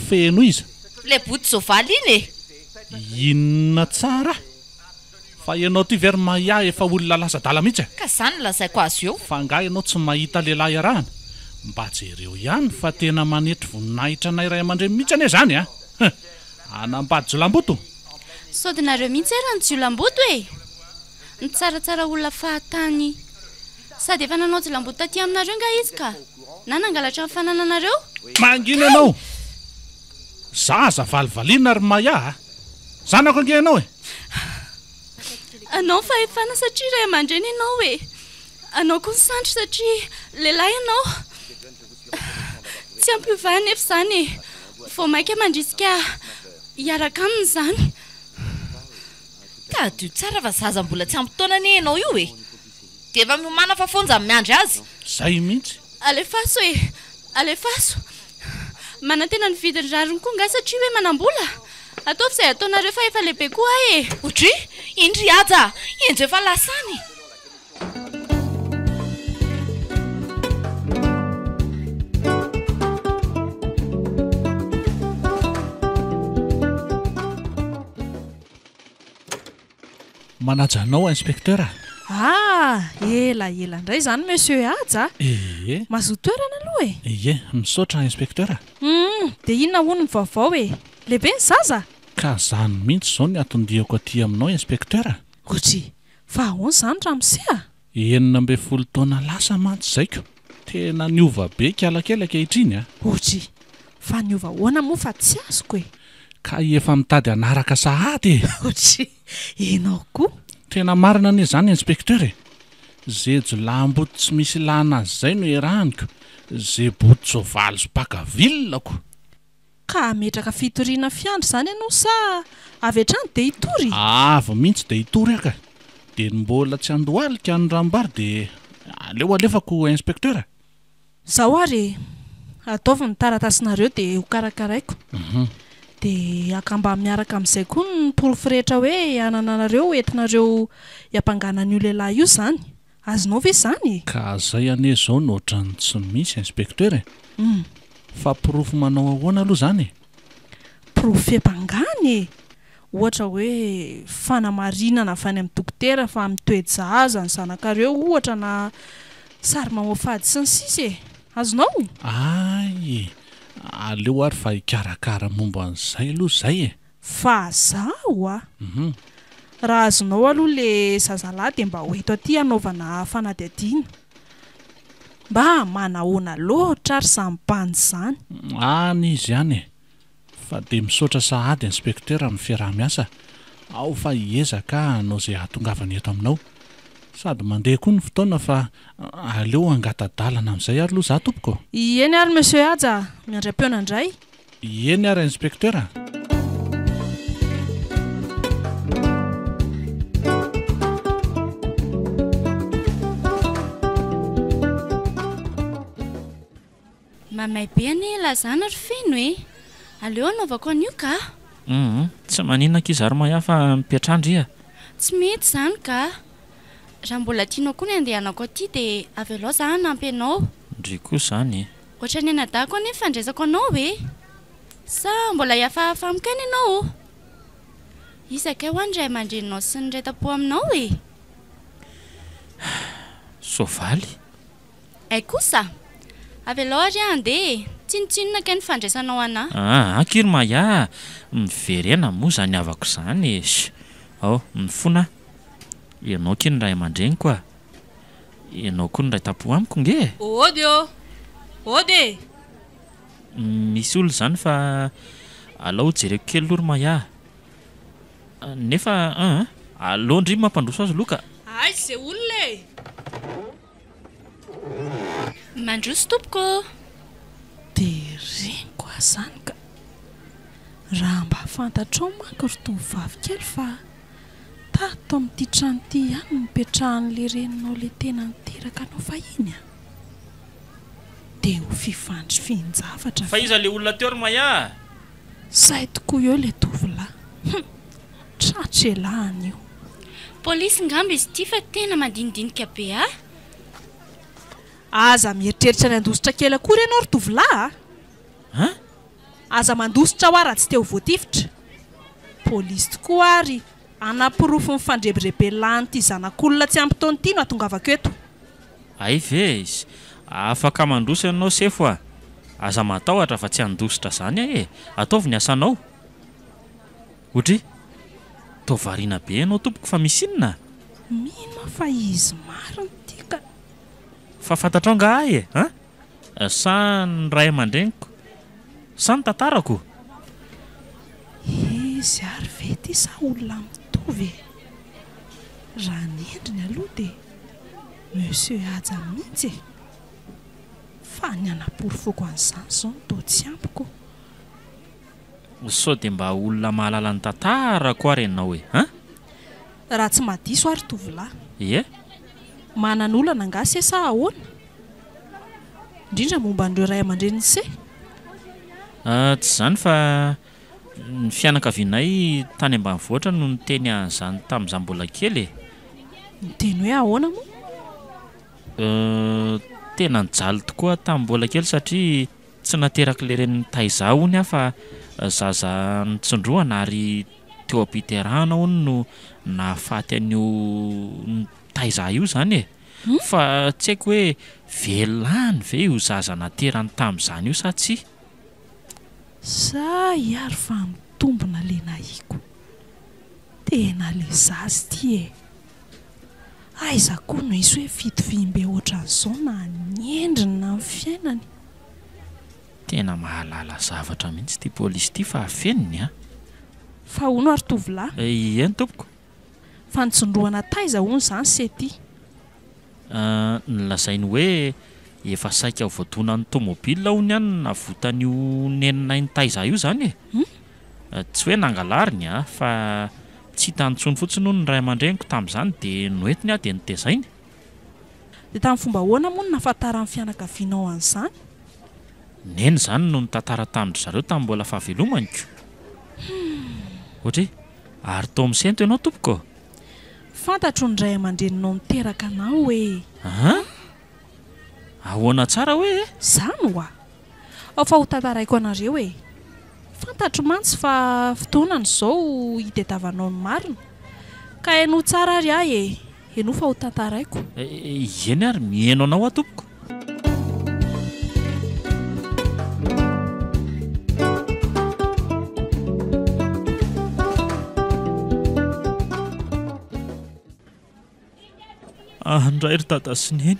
feno izy le boty sovaly iny inona tsara fa ianao ty Ormaya efa olona lasa-dala mihitsy ka zany lazaiko azy eo fa nga ianao tsy mahita lehilahy arahana mba jereo ihany fa tena manetry voninahitra anay ray aman-dreny mihitsy ane zany anambady jolam-boto sao dia nareo mihitsy raha ny jolam-boto ny tsaratsara olona fahatany sady efa nanao jolam-boto taty aminareo nga izy ka na nangalatra amin'ny fanananareo mangina ianao zaza valivaliana Ormaya zanako ange ianao anao fa efana satria ray aman-dreny ianao anao koa ny sandry satria lehilahy ianao tsy ampiovany efa zany vao maika mandrisika hiaraka aminy zany tadio tsara fa zaza mbola tsy ampytaona ny ianao io dia efa miomana fa fonja miandry azy zay mihitsy alefaso alefaso manantena ny vidiny rariny koa nga satria hoe manam-bola ataovy izay ataonareo fa efa lehibe koa otry indry aja enjo efa lasany manajanao inspektera ela indray zany monsieur aja mazotoerana aloha misaotra inspektera dia inona hono ny vaovao lehibe ny zaza ka zany mihitsy zao ny atondiako aty aminao inspektera otry fa ahoana zany ramosea 19 taona lasa mantsy zaiko tena niova be kialakelaka hitriny otry fa niova hoana moa fa tsy azoko ka efa mitady anaraka sahady otry enao koa tena marina ane zany inspektera zay jolam-boto tsy misy lana azy zay no eraniko zay boto sovaly sopaka vilako ka ametraka fitoriana fiandro zany ianao sa avy hatrany dia hitory avo mihitsy dia hitory aka dia mbola tsy andohalika ny rambary dia aleo alefako inspektera zaho ary ataovy ny taratasinareo dia ho karakaraiko dia akamba miaraka amin'izay koa ny porofo-rehetra hoe anananareo entinareo hiampanganan'io lehilahy io zany azonao ve zany ka zay ane zao no ohatrany tsy misy inspektera fa porofo manao ahoana aloha zany porofo fiampangany ohatra hoe fanamarinana avy any amin'ny dokotera fa mitoejaza ny zanakareo ohatra na sary mamofady sy ny sisy azonao ay aleo ary fa hikarakara momba an'izay aloha zay fa zaho raha azonao aloha le zazalahy dia mba hoeto aty anaovana fanadihadiana mba manahoana loatra ary sambany zany any izy ihany fa dia misaotra sahady inspektera amin'ny fiaraha-miasa ao fa hiezaka hanao izay hatongavany eto aminao sady mandeha koa ny fotoana fa aleo angatadalana amin'izay ary aloha za tompoko. Eny ary monsieur Aja, miandram-peona indray. Eny ary inspekteur. Mamay be any lazana ry feno e. Aleo anaovako an'io ka? Tsy maninona kizary mahafa mipetrandry iha. Tsy mety zany ka. Raha mbola tianao koa ny andehanako aty dia avy aloha za hanampy anao. Ndry koa zany. Ohatra ny anadahako any fandraisako anao e. Sa mbola hiafahafa amiko any ianao? Isaka ho any ray aman-dreninao sy ny ray tam-po aminao e. Soavaly. Ay kosa. Avy aloha ary andeha. Tsinotsinona ka ny fandraisanao ana? Ankiry maya. Miverena moa zany avako zany. Ao, mifona. Ianao ky ny ray aman-dreny koa. Ianao koa ny ray tam-po amiko nge. Ode. Misy olo zany fa alao jereko kely lory maya. Nefa alao ndry mampandroso azy loka. Ay, zay olona e. Mandroso tompoko. Dia reniko azany ka. Raha mba fantatrao manko ry tovovavy kely fa tato amin'ity trano ity ihany mipetrahan'le reninao le tena niteraka anao fahiny a. Dia ho fifandry finjavatra. Fa iza le olona teo ry maya? Zay tokoa eo le tovolahy. Tratra elahany io. Polisy ngamba izy ity fa tena mandinidinika be a. Aza mieritreritra ny andositra kely akory ianao ry tovolahy a? Aza mandositra ho ara tsy teo voatifitra. Polisy tokoa ary anapirofo ny fandrebirebelany ity zanak'olona tsy ampy taona ity no atongavako eto. Ay ve izy. Afaka mandroso ianao sefo a. Aza matahotra fa tsy andositra zany e. Ataovy ny asanao. Otry. Tao variana be ianao tompoko fa misy inona? Mino fa izy mariny ity ka. Fa fantatrao ngahy e, sa ny ray aman-dreniko, sa ny tantarako? Izy ary ve ty sa olona mitovy e? Raha ny endriny aloha dia monsieur Aja mihitsy e. Fa ny anaporofoko an'izany zao no toa tsy ampiko. Sao dia mba olona mahalala ny tantarako ary ianao e, Raha tsy madiso ary tovolahy. Ie? Manan'olana angase sa ahoana? Indrindra momba an'ireo ray aman-dreny se? Tsy zany fa ny fianakavianay tany ambanivohitra no niteny an'izany tamin'izaho mbola kely e. Niteny hoe ahoana moa? Tena nijaly tokoa tamin'ny mbola kely satria tsy nateraka le reny taiza hony aho fa zaza nitsindroana ary teo am-piterahana hony no nahafaty an'io taiza io zany e. Fa tsy haiko hoe velany ve io zaza naterany tamin'izany io sa tsy? Sa iary fa mitombona le nahiko. Tena le zazy ty e. Aiza koa no isy hoe fitovimbe ohatran'izao na ny endriny na ny fiainany. Tena mahalala zavatra mihitsy ty polisy ty fa afeniny a. Fa hono ary tovolahy? Eny tompoko. Fa nitsondroana taiza hono zany se ty? Nilazainy hoe efa saika voadona ny tômôbila hony ihany navotan'io nenina ny taiza io zany e. Tsy hoe nangalariny a fa tsy hitany intsony fotsiny hono ny ray aman-dreniko tamin'izany dia noentiny a dia nitezainy. Dia tamin'ny fomba ahoana moa no nahafantaran'ny fianakavianao an'izany? Neny zany no nitantara tamin-dry zareo tamin'ny mbola fahavelomanyko. Ohatry ary tao misento ianao tompoko? Fantatro ny ray aman-dreninao miteraka anao hoe. Ahoana tsara hoe? Zany hoa. Ao fa ho tantaraiko anareo e. Fantatro mantsy fa fotoanany izao hitadiavanao ny marina. Ka haino tsara ary ahy e. Haino fa ho tantaraiko. Eny ary mihaino anao tompoko. Andray ry dada sy neny.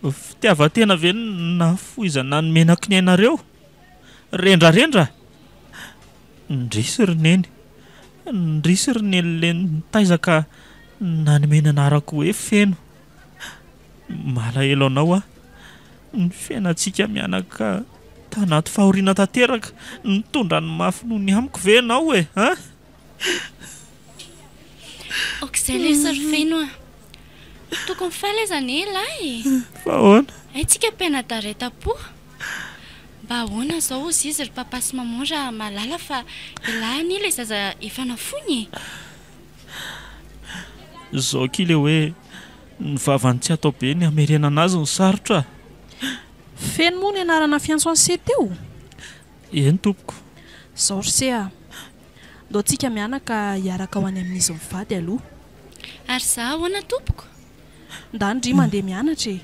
Fitiavan-tena ve nafoizana ny menako ny ainareo? Rendrarendra. Ndrisy ry neny. Nrisy ry nelile nitaizaka nanomena anarako hoe feno. Malahelo anao ny fiainantsika mianaka tanaty fahoriana tanteraka nitondra ny mafy noho ny amiko ve anao e ha? Okizay ilay sary feno tokony faly izany lahy. Fa ahoana? Haintsika mpianadaretam-po. Mba ahoana izao ozy izy ry papa sy maman raha malala fa ilany ilay zaza efa nafony. Zao kile hoe ny vavany tsy atao be ny amerena anazy ny sarotra. Feno moa ny anarana fiansoanse teo. Eny tompoko. Zao ry ndao tsika mianaka hiaraka ho any amin'izy mivady aloha. Ary za ahoana tompoko? Ndandry mandeha mianatra e.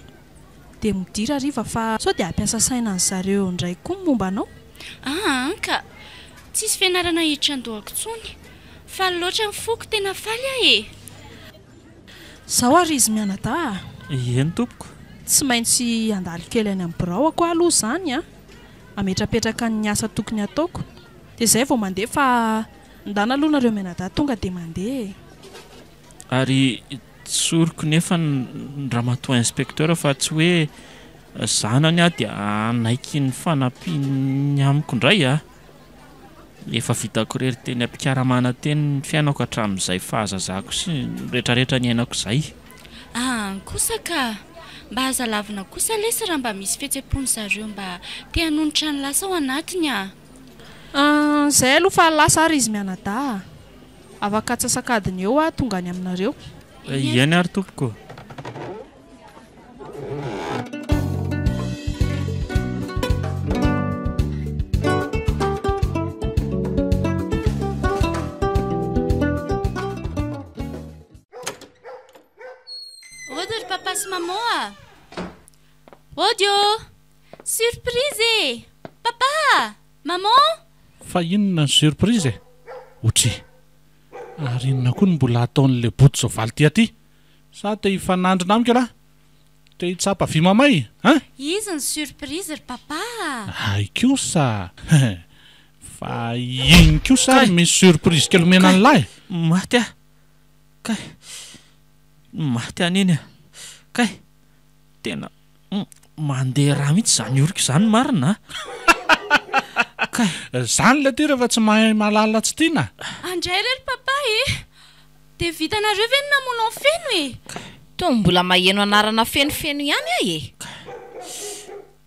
Dia midira riva fa sao dia ampiasa saina ny zareo indray koa ny momba anao. Ka tsisy fianarana hiditra andohako tsony. Faly loatra ny foko tena faly e. Zao ary izy mianada. Eny tompoko. Tsy maintsy andalo kely any amin'ny birao ako aloha izany ametrapetraka ny asa tokony ataoko. Dia izay vao mandeha fa ndana aloha nareo mianada tonga dia mandeha. Ary tsoriko nefa ny ramatoa inspecteur fa tsy hoe zanany dia anaiky ny fanampiany amiko indray efa vitako rery teny am-pikaramana teny ny fiainako hatramin'izay fahazazako sy rehetrarehetra ny ainako izay. Kosa ka mba hazalavina kosa lesy raha mba misy fihetsem-pony zareo mba te hanonotra ny lasa ao anatiny Zay aloha fa lasa ary izy mianada. Afaka atsasakadiny eo tonga any aminareo. Eny ary tompoko. Ody ry papa sy maman Odio! Surprise! Papa! Maman! Fa inona ny surprise Otry. Ary inona koa ny mbola ataon'le boto zao valy ty aty? Sa te hifanandrina amiko ala? Te hitsapa vy mamay? Izy ny surprise ry papa. Ay kosa. Fa iny kosa misy surprise kely omena ny lahy. Maty Kay. Maty aniny Kay. Tena mandeha raha mihitsy zany orika izany marina. Kay. Zany le ty rehefa tsy mahay malala tsy tiana. Andray rery papa dia vitanareo ve ny namonao feno Toa mbola maheno anarana fenofeno ihany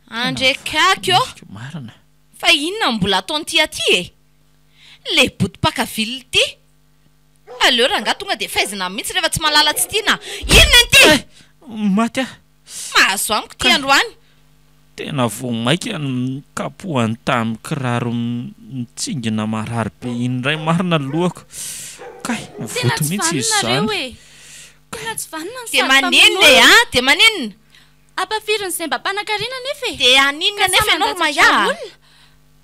Andray kakyo. Marina. Fa inona mbola ataony ty aty Le botom-pakavily ty. Aleo ranga tonga dia faizina mihitsy rehefa tsy malala tsy tiana. Inona ny ty? Maty Mahazo amiko ty androany. Tena vomaika ny kapohany tamin'ny kiraro mitsingina marary be indray marina lohako. Kay, voto mihitsy izy zany. Tena tsy vanina ny Dia manenina dia manenina. Ampafirin' izay mba mpanankarena nefa Dia aninona nefa ianao maia?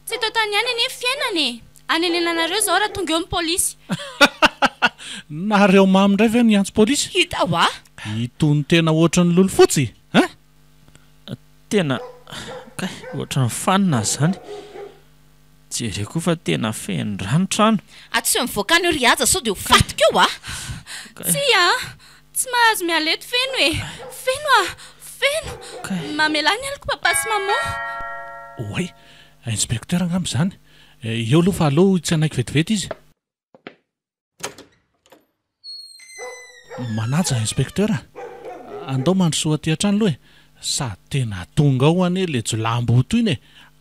Tsy tao tany ihany nefa fiainana anenenanareo zao raha tonga eo amin'ny polisy. Nareo mamy indray ve ny antso polisy? Hita Itony tena ohatran'ny lolo fotsy Tena kay ohatran'ny fanina zany. Jereko fa tena feno ranotrano. Tsy hoe mivoaka ny ry aza sao dia ho fatika eo Tsy mahazo mialeto feno Feno mamelany aliko papa sy maman. Oay, inspecteur angamba zany. Eo aloha fa aloha tsy anaiky vetivety izy. Manaja inspecteur. Andao mandrosoa aty an-trano aloha Sa tena tonga ao ane le jolamboto iny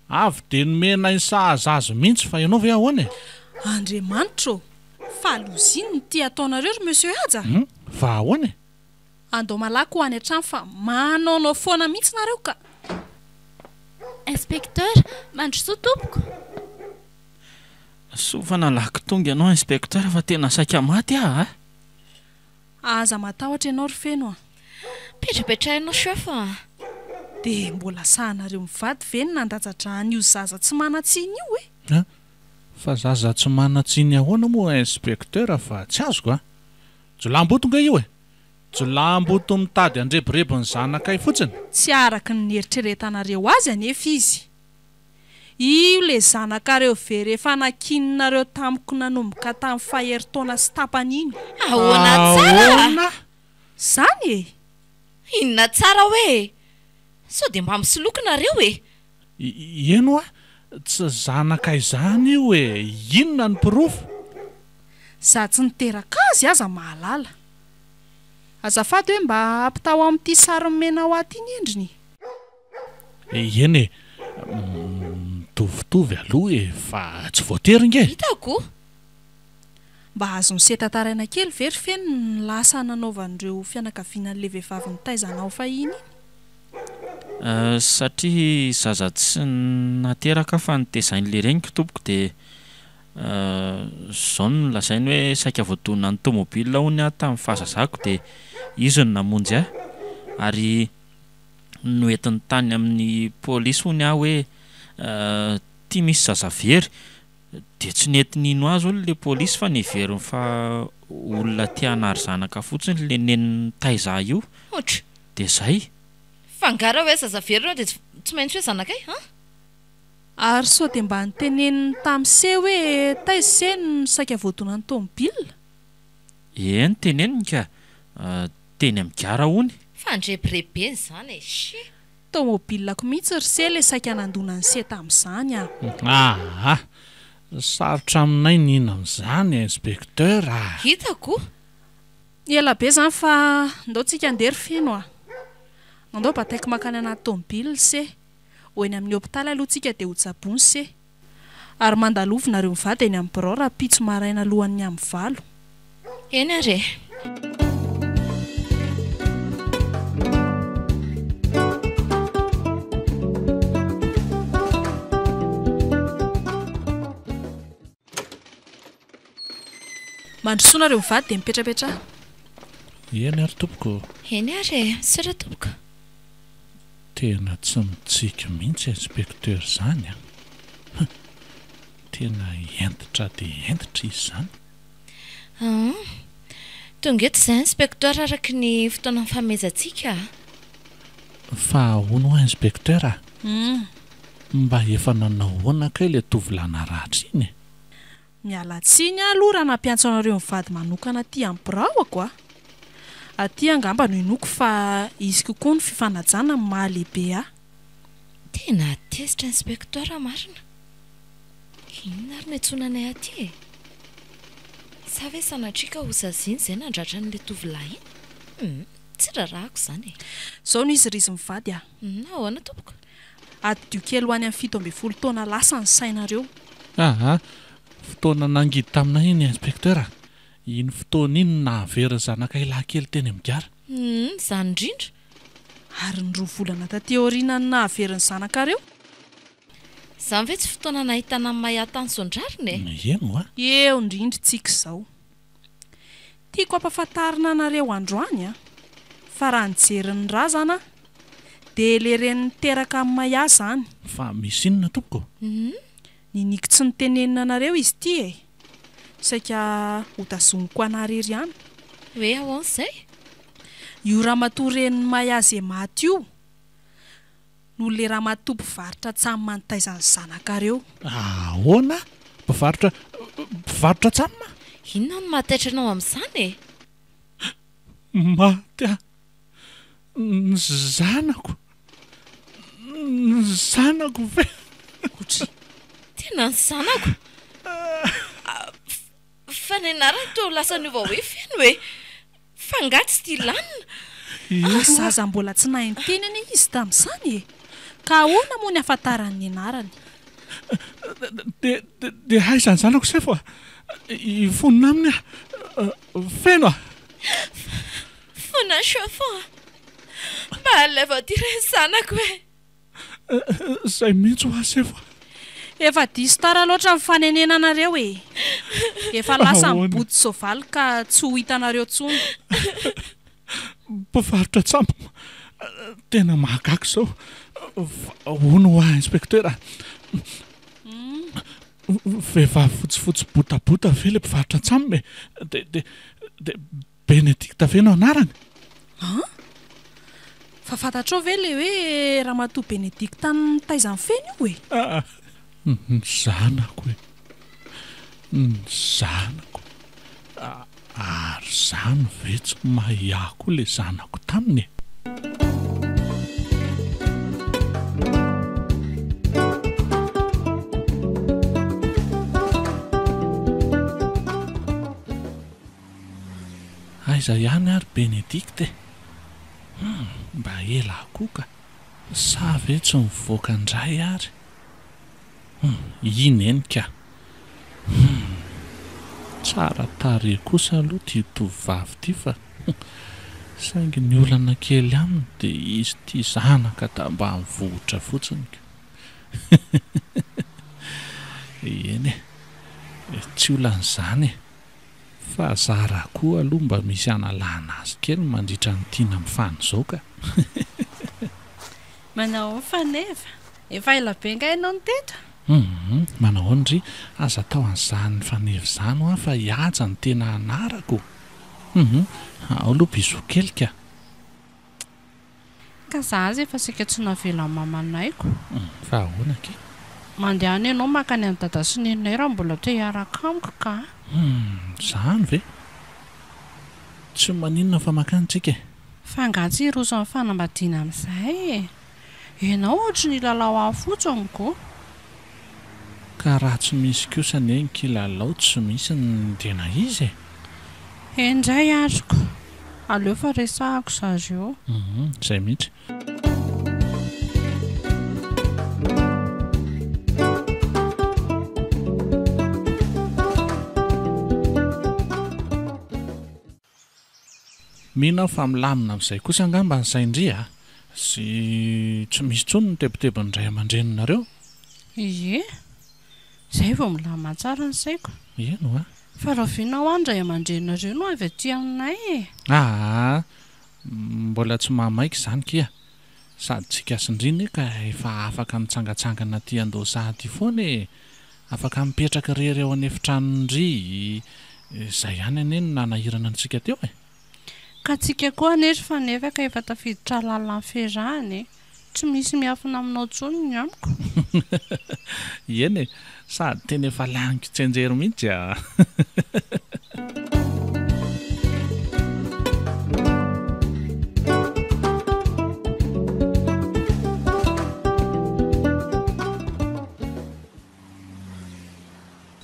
Avy dia nomena ny sahazazo mihitsy fa ianao ve ahoana Andriamanitro, fa loziny ny ty ataonareo ry monsieur Haja. Fa ahoana Andao malaky ho any an-trano fa manaonao foana mihitsy nareo ka. Inspecteur, mandrosoa tompoko. Sofa nalaky tonga ianao inspecteur fa tena saika maty Aza matahotra ianao ry feno Petrapetrahinao shofa. Dia mbola sahanareo mivady ve ny nandatsatra io zaza tsy manatsiny io Fa zaza tsy manatsiny ahoana moa inspecteur fa tsy azoko Jolamboto nga io Jolamboto mitady andreborebo ny zanakay fotsiny. Tsy araka ny eritreretanareo azy anefa izy. io le zanakareo ve rehefa nakininareo tamiko nanomboka tamin'ny faheritaona sy tapany iny. Ahoana tsara zany e. Inona tsara hoe sao dia mba misolokonareo e. Eno a tsy zanaka izany io e, inona ny pirofo? Za tsy niteraka azy aza mahalala. Azafady hoe mba ampitao amin'ity sary mena ho aty ny endriny. Eny e, mitovitovy aloha e, fa tsy voatery nge. Hitako Mba azo miseta taraina kely very feno ny lasa nanaovan'ireo fianakavianan'le vehivavy nitaizanao fahiny. Satria zaza tsy nateraka fa nitezain'le reniko tompoko dia zao no lazainy hoe saika voadonina ny tômôbilina hony aho tamin'ny fahazazako dia izy no namonjy ahy ary noentiny tany amin'ny pôlisy hony aho hoe tia misy zaza very dia tsy nentinino azy olo le pôlisy fa niveriny fa olona tia hanary zanaka fotsiny le neniny taiza io otra dia zay. fangara hoe zaza very reo dia tsy maintsy hoe zanakay Ary sao dia mba niteneniny tamin'se hoe taiza se ny saika voadona ny tômôbilina. Eny teneniny ka teny amin'ny gara hony. Fandrebirebeny zany e. Tômôbilako mihitsy ry se le saika nandona ny se tamin'izany Sarotra aminay nina amin'izany inspekteur. Hitako ela be zany fa ndao tsika andery feno andao bataiko makany anaty tômôbilina se ho eny amin'ny hôpitaly aloha tsika dia ho tsabony se ary mandalovina reo mivady eny amin'ny birao raha pitso maraina alohan'ny amin'ny valo. Eny are mandrosoana reo mivady dia mipetrapetra. Eny ary tompoko. Eny are sira tompoko. Tena tsy mitsika mihitsy inspekteur zany tena entitra dia entitra izy zany. Tonga eto izay inspekteur araky ny fotoana fanomezantsika. Fa hono inspekteur mba efa nanahoana kay le tovolahy ratra iny. Miala tsiny aloha raha nampiantso anareo mivady manokana aty amin'ny biraoko aty angamba no inoko fa izy kokoa ny fifanajana amin'ny mahalehibe tena tezitra inspekteur marina. Inona ary ny antsonanay aty sa ve sanatrika ho zaziny izay nandratra n'ilay tovolahy iny? Tsy rarahako izany zao no izy rizy mivady ahoana tompoko? Addio kely ho any amin'ny 17 taona lasa ny sainareo. Fotoana nangidy taminay iny inspekteur. Iny fotoana iny nahaveriny zanaka ilahy kely teny amin'ny gara. Zany indrindra. Ary ny 2 volana taty aoriana ny nahaveriny zanakareo. Zany ve tsy fotoana nahitana amin'ny mahatany sondrariny Eno eo indrindra tsika izao. Tiako ampafantarina anareo androany fa raha nijeriny razana dia le reny niteraka amin'ny maha zany. Fa misy inona tompoko? Niniko tsy nitenenina anareo izy ity saika hotazoniko anarery ihany. Hoe ahoana izay? Io ramatoa reniny mahazy e maty io no le ramatoa mpivarotra tsamy manitaizany zanakareo. Ahoana? Mpivarotra tsamy? Inona no mahataitra anao amin'izany Maty ny zanako ve? Tena ny zanako? Fa ny anarany to lasa niova hoe feno hoe fangatsy ty lanina. Zaza mbola tsy nahintenany izy tamin'izany ka ahoana moa ny afantarany anarany? Dia haizany zanako se fa ifonina aminy feno Fona chauffeur mba aleva ty ren zanako zay mihitsy ho azy fa efa diso tara loatra mifanenena anareo efa lasa miboty soavaly ka tsy ho hitanareo tsony. Mpivarotra tsamy tena mahagaga zao. Hono ho inspekteur. Vehivavy fotsifotsy botabota ve le mpivarotra tsamy dia Benedicta ve no anarany? Fa fantatrao ve le hoe ramatoa Benedicta ny taizany feno io Ny zanako e, ny zanako, ary zany ve tsy mahaiako le zanako taminy e. Aiza ihany ary Benedikta e, mba ela akoka, sa ve tsy mivoaka indray ary? Iny eny ka. Tsara tarehy kosa aloha ty tovovavy ty fa saingy ny olana kely aminy dia izy ty zanaka mba mivohitra fotsiny. Eny e, tsy olan'izany e, fa zara koa aloha mba misy analana azy kely mandritra ny tiana amin'ny fanizao ka. Manao faneva, efa ela be nga ianao ny teto. Manao andry aza tao an'izany faneva izany ho fa hihaja ny tena anarako. Ao aloha biso kely ka. Ka za azy efa sika tsy navela mamanaiko. Fa ahoana ke? Mandeha any ianao makany amin'ny dada sy neninay raha mbola te hiaraka amiko ka. Zany ve? Tsy maninona fa makantsika e. Fa ngatsy iroso amin'ny fanambadiana amin'izay e. Ianao ohatry ny lalao afotsoniko. Ka raha tsy misy kosa ny kilalao tsy misy ny tena izy e. Indray azoko. Aleo fa resahako zareo. Zay mihitsy. Mina fa milamina amin'izay kosa angamba ny saindria sy tsy misy tsony ny tebotebon'ny ray aman-dreninareo. Ie, zay vao milamina tsara ny saiko. Eno a? Fa raha vinao any ray aman-dreninareo no avy aty aminay e. Mbola tsy mahamaika izany kia. Sady tsy kasindriny ka efa afaka mitsangatsangana ty Andosa ty foana e. Afaka mipetraka rery eo an'efitranondry. Izay ihany anie no nanahirana antsika teo e. Ka tsika koa anery fa nefa ka efa tafiditra lalana ferahany. Tsy misy miafina aminao tsony ny amiko. Eny e, sady tena efa laniko tsenjery mihitsy a.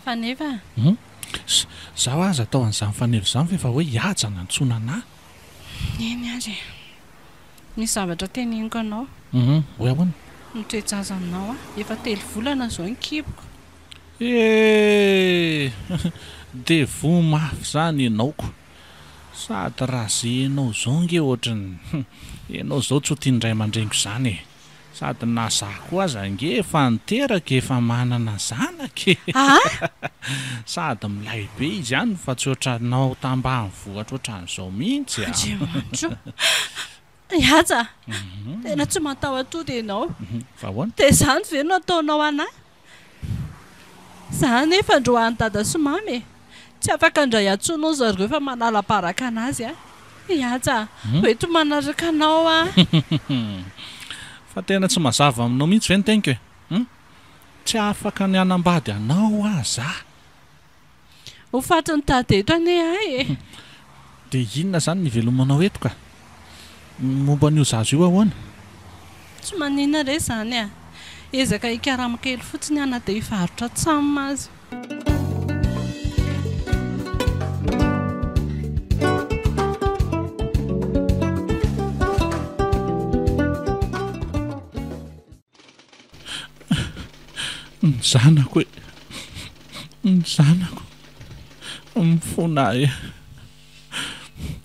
Faneva? Zaho aza atao an'izany faneva izany fa efa hoe hihaja ny antsona anahy. Eny ary. Misy zavatra teneniko anao. Hoe ahoana? Mitoejaza aminao efa 3 volana izao ny kiboko. Dia vo mafy izany ianaoko. Sady raha izay ianao izao nge ohatrany ianao izao tsy ho tiany ray aman-dreniko izany e. Sady na zaho koa aza nge efa niteraka efa manana zanaka. Sady milay be izy ihany fa tsy ohatranao tambany vohatra ohatran'izao mihitsy a. Hihaja, tena tsy mataho-atody ianao. Fa ahoana? Dia izany ve no ataonao anahy? Za nefa androany dada sy mamy e. Tsy afaka andray antsonao zareo fa manala-baraka anazy a. Hihaja, hoeto manaraka anao a. Fa tena tsy mazava aminao mihitsy ve ny teniko e? Tsy afaka ny anambady anao aza. Ho faty ny tady eto ane ahy e. Dia inona izany ny velomanao eto ka? Momba an'io zazo io ahoana? Tsy maninona re izany a. Ezaka hikarama kely fotsiny ana dia hivarotra tsamina azy. Ny zanako e, ny zanako mifona e.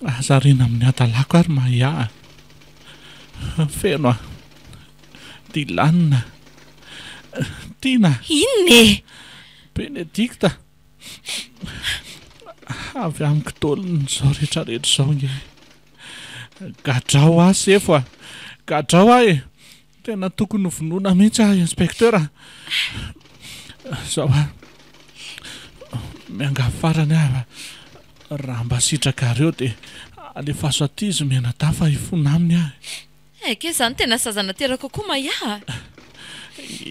Azarina amin'ny adalako ary mahia. Feno a. Dilanina. Tina. Inona e? Benedikta. Avy amiko taolony izao rehetrarehetra izao nge. Gadrao ahy sefo a. Gadrao ahy e. Tena tokony vonoina mihitsy ahy inspektera. Zao a. Miangavy farany ahy. Raha mba sitrakareo dia alefaso aty izy mianadafa hifona aminy ahy. Eke izany tena sazana teraka koa mahia.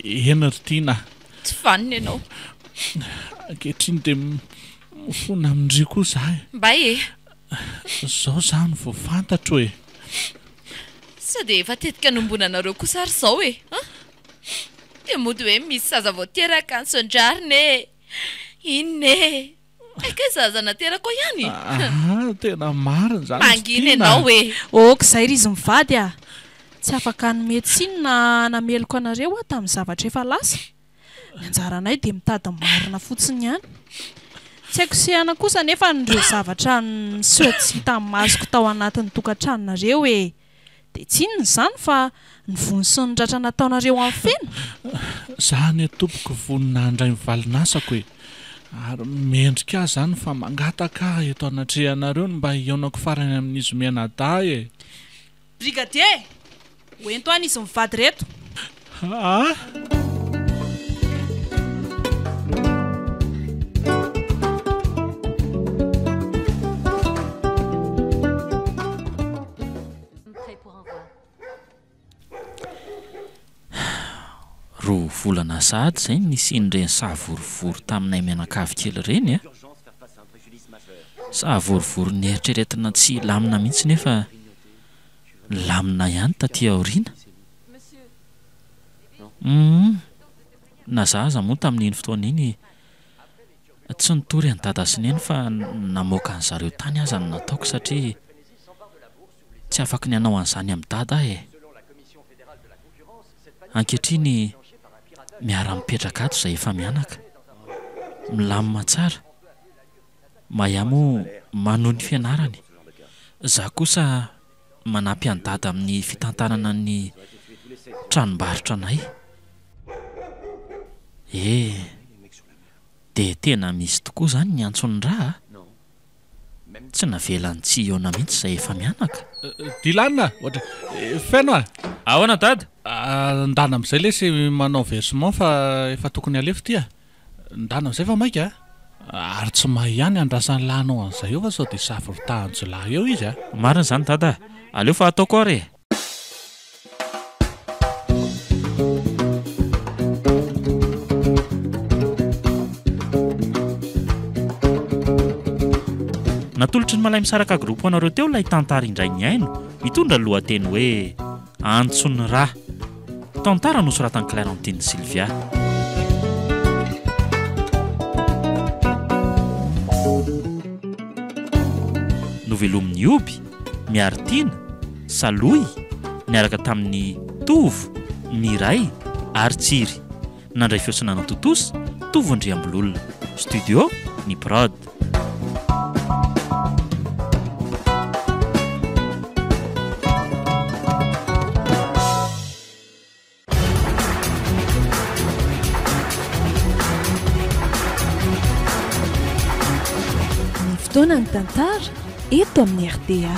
Eny ry Tina. tsy vaniny ianao ankehitriny dia mifona amindry koa za mba e zao zany vo fantatro hoe sady efa tetika nombonanareo kosa ary zao e dia mody hoe misy zaza vao teraka ny sondrariny inne aika zaza naterako ihany tena mariny zany mangina ianao e oka izay ry izy mivady a tsy afaka ny medisina nameloko anareo a tamin'ny zavatra efa lasa ny anjaranay dia mitady marina fotsiny ihany tsy haiko sehana kosa nefa nireo zavatra ny sety hita amin'ny mazoko tao anatin'ny tokantranonareo e dia tsy inona izany fa ny vony sy ny dratra nataonareo amin'ny feno zany tompoko vonina andray mivalinasako hoe ary mendrika azy zany fa mangataka eto anatrehanareo no mba hionako farany amin'izy mianada e brigadier hoento any izy mivady reto roa volana sady zay nisy inireny sahavorivory taminay mianakavy kely reny a sahavorivory nieritreretina tsy lamina mihitsy nefa lamina ihany taty aoriana nazaza moa tamin'iny fotoana iny tsy nitory any dada sy neny fa namoaka any zareo tany aza ny nataoko satria tsy afaka ny anao an'izany amin'ny dada e ankehitriny miara-mipetraka ato izay efa mianaka milamina tsara mahamo manohy ny fianarany za kosa manampy any dada amin'ny fitantanana ny tranombarotra anay dia tena misy tokoa zany ny antsony raha tsy navelany tsy iona mihitsy izay efa mianaka dilanina ohatra feno a ahoana dada ndana amin'izay lesy manao versement fa efa tokony alefo tya ndana amin'izay fa maika ary tsy mahay ihany andrasany lahnao an'izay eo fa sao dia savorotahanjolahy eo izy marina izany dada aleo fa ataoko ary natolotry ny malay misaraka groupe anareo teo ilay tantara indray ny aino mitondra lohateny hoe antsony rà tantara nosoratany Clarentine Sylvia novelomin'ny Oby Miartina Saloy niaraka tamin'ny Tovo Miray ary Tsiry nandray fiosinana totosa Tovo Andriambololona studio ny prod fotoana ny tantara eto amin'ny RDA